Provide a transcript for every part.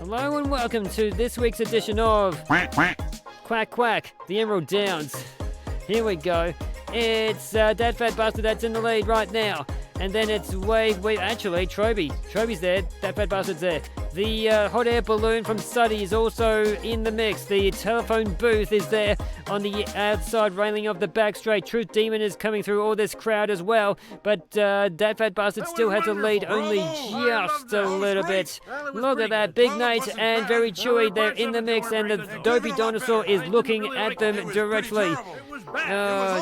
Hello and welcome to this week's edition of Quack Quack, the Emerald Downs. Here we go. It's Dad Fat Bastard that's in the lead right now. And then it's actually, Troby's there, Dad Fat Bastard's there. The hot air balloon from Suddy is also in the mix. The telephone booth is there on the outside railing of the back straight. Truth Demon is coming through all this crowd as well. But Dad Fat Bastard still has a lead, only just a little bit. Look at that, Big Nate and Very Chewy, they're in the mix. And the Dopey Dinosaur is looking at them directly.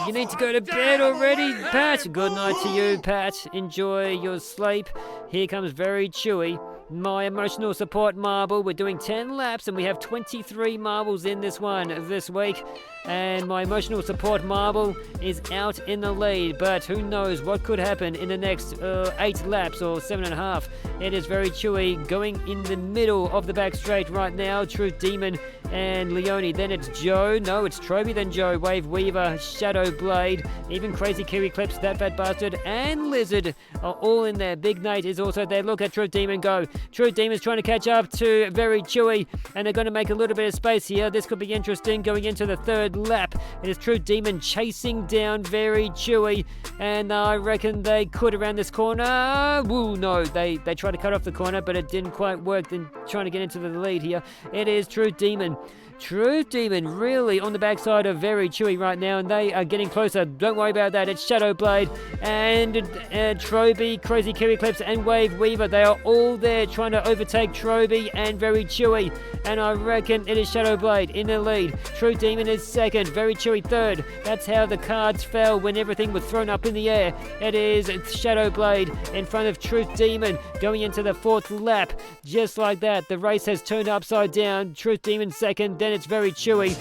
You need to go to bed already, Pat. Good night to you, Pat. Enjoy your sleep. Here comes Very Chewy. My emotional support marble. We're doing 10 laps and we have 23 marbles in this one this week. And my emotional support marble is out in the lead, but who knows what could happen in the next 8 laps or 7.5. It is Very Chewy going in the middle of the back straight right now. Truth Demon and Leone. Then it's Joe. No, it's Troby, then Joe. Wave Weaver, Shadow Blade, even Crazy Kiwi Clips, That Fat Bastard, and Lizard are all in there. Big Nate is also there. Look at Truth Demon go. Truth Demon's trying to catch up to Very Chewy, and they're going to make a little bit of space here. This could be interesting going into the third lap. It is Truth Demon chasing down Very Chewy, and I reckon they could around this corner. Woo, no, they tried to cut off the corner, but it didn't quite work. Then trying to get into the lead here. It is Truth Demon. Truth Demon really on the backside of Very Chewy right now, and they are getting closer. Don't worry about that. It's Shadow Blade and Troby, Crazy Kiwi Clips, and Wave Weaver. They are all there trying to overtake Troby and Very Chewy, and I reckon it is Shadow Blade in the lead. Truth Demon is second, Very Chewy third. That's how the cards fell when everything was thrown up in the air. It is Shadow Blade in front of Truth Demon going into the fourth lap. Just like that, the race has turned upside down. Truth Demon second, then it's Very Chewy.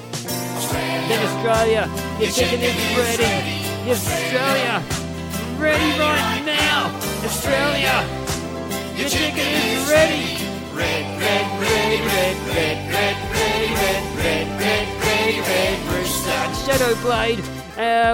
Then Australia, your chicken is ready. Australia, ready right now. Australia, your chicken is ready. Red, red, red, red, red, red, red, red, red, red, red, red, rooster. Shadow Blade.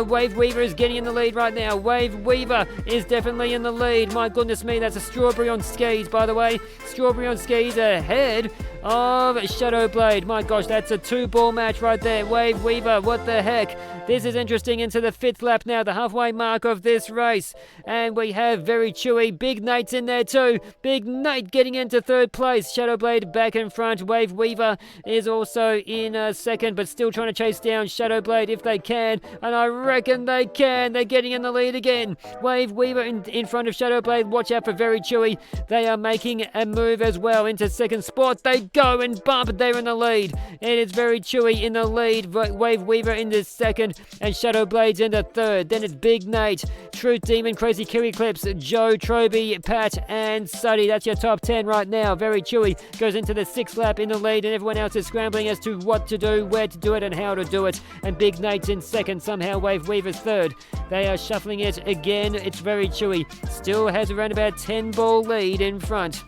Wave Weaver is getting in the lead right now. Wave Weaver is definitely in the lead. My goodness me, that's a strawberry on skis, by the way. Strawberry on skis ahead of Shadow Blade. My gosh, that's a 2-ball match right there. Wave Weaver, what the heck? This is interesting into the 5th lap now, the halfway mark of this race. And we have Very Chewy. Big Nate's in there too. Big Nate getting into 3rd place. Shadow Blade back in front. Wave Weaver is also in second, but still trying to chase down Shadow Blade if they can. And I reckon they can. They're getting in the lead again. Wave Weaver in front of Shadow Blade. Watch out for Very Chewy. They are making a move as well into second spot. They go and bump. They're in the lead. It is Very Chewy in the lead. Wave Weaver in the second. And Shadow Blade's in the third. Then it's Big Nate, Truth Demon, Crazy Kiwi Clips, Joe, Troby, Pat, and Suddy. That's your top 10 right now. Very Chewy goes into the 6th lap in the lead, and everyone else is scrambling as to what to do, where to do it, and how to do it. And Big Nate's in second. Somehow Wave Weaver's third. They are shuffling it again. It's Very Chewy. Still has around about 10-ball lead in front.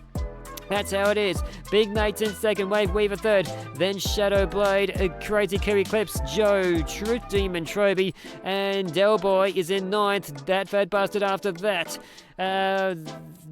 That's how it is. Big Nate's in second, Wave Weaver third, then Shadow Blade, Crazy Kiwi Clips, Joe, Truth Demon, Troby, and Del Boy is in 9th. That Fat Bastard after that.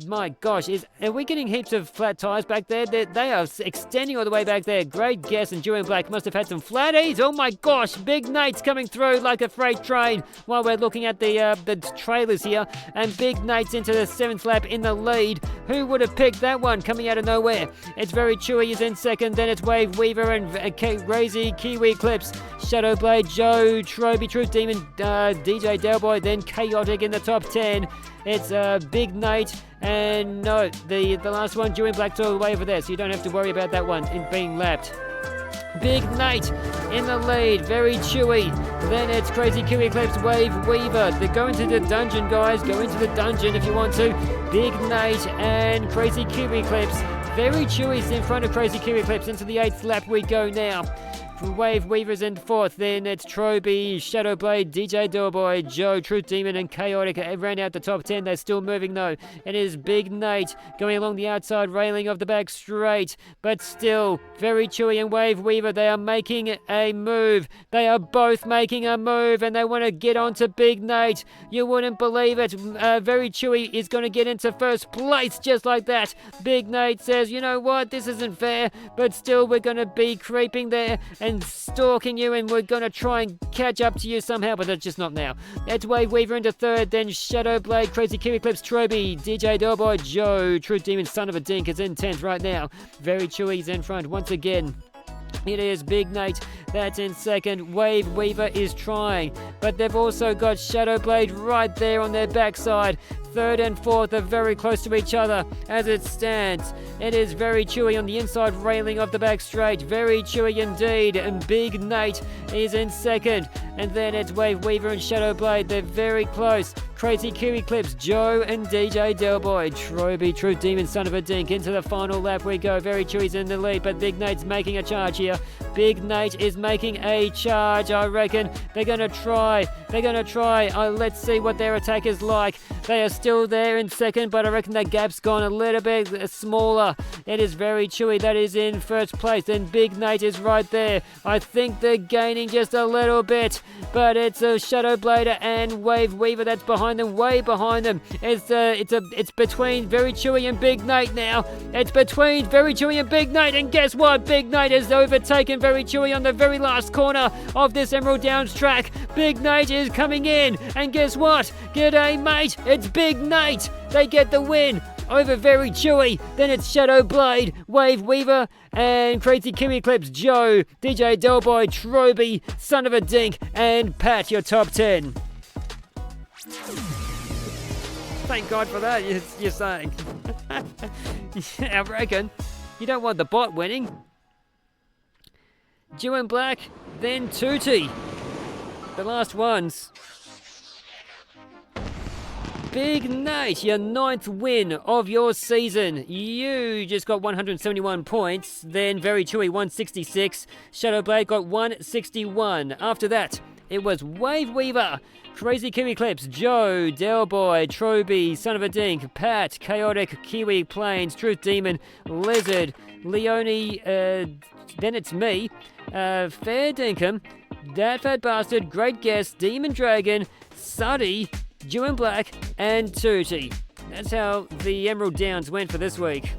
My gosh, are we getting heaps of flat tires back there? They are extending all the way back there. Great guess, and Dewey Black must have had some flatties. Oh my gosh, Big Nate's coming through like a freight train while we're looking at the trailers here. And Big Nate's into the 7th lap in the lead. Who would have picked that one coming out of nowhere? It's Very Chewy is in second, then it's Wave Weaver and Crazy Kiwi Clips, Shadow Blade, Joe, Troby, Truth Demon, DJ Delboy, then Chaotic in the top 10. It's Big Nate, and no, the last one, Dewey Black's all the way over there, so you don't have to worry about that one in being lapped. Big Nate in the lead, Very Chewy. Then it's Crazy Kiwi Clips, Wave Weaver. They're going to the dungeon, guys. Go into the dungeon if you want to. Big Nate and Crazy Kiwi Clips. Very Chewy's in front of Crazy Kiwi Clips. Into the 8th lap we go now. Wave Weaver's in 4th. Then it's Troby, Shadowblade, DJ Doughboy, Joe, Truth Demon, and Chaotic ran out the top 10. They're still moving though. It is Big Nate going along the outside railing of the back straight, but still Very Chewy and Wave Weaver. They are making a move. They are both making a move, and they want to get onto Big Nate. You wouldn't believe it. Very Chewy is going to get into 1st place just like that. Big Nate says, you know what, this isn't fair, but still we're going to be creeping there and stalking you, and we're going to try and catch up to you somehow, but that's just not now. It's Wave Weaver into 3rd, then Shadowblade, Crazy Kiwi Clips, Troby, DJ Doughboy, Joe, Truth Demon, Son of a Dink is in 10th right now. Very Chewy's in front once again. It is Big Nate that's in 2nd. Wave Weaver is trying, but they've also got Shadowblade right there on their backside. 3rd and 4th are very close to each other as it stands. It is Very Chewy on the inside railing of the back straight. Very Chewy indeed, and Big Nate is in 2nd. And then it's Wave Weaver and Shadowblade. They're very close. Crazy Kiwi Clips, Joe and DJ Delboy. Troby, Truth Demon, Son of a Dink. Into the final lap we go. Very Chewy's in the lead, but Big Nate's making a charge here. Big Nate is making a charge, I reckon. They're going to try. Let's see what their attack is like. They are still there in 2nd, but I reckon that gap's gone a little bit smaller. It is Very Chewy that is in 1st place, and Big Nate is right there. I think they're gaining just a little bit, but it's a Shadowblader and Wave Weaver that's behind them, way behind them. It's between Very Chewy and Big Nate now. It's between Very Chewy and Big Nate, and guess what? Big Nate has overtaken Very Chewy on the very last corner of this Emerald Downs track. Big Nate is coming in, and guess what? G'day, mate. It's Big Nate. They get the win over Very Chewy. Then it's Shadowblade, Wave Weaver, and Crazy Kiwi Clips, Joe, DJ Delboy, Troby, Son of a Dink, and Pat, your top 10. Thank God for that, you're saying. Yeah, I reckon. You don't want the bot winning. Jew and Black, then Tootie. The last ones. Big Nate, your 9th win of your season. You just got 171 points. Then Very Chewy, 166. Shadowblade got 161. After that, it was Wave Weaver, Crazy Kiwi Clips, Joe, Delboy, Troby, Son of a Dink, Pat, Chaotic, Kiwi Plains, Truth Demon, Lizard, Leone, then it's me, Fair Dinkum, That Fat Bastard, Great Guest, Demon Dragon, Suddy, Jew and Black, and Tootie. That's how the Emerald Downs went for this week.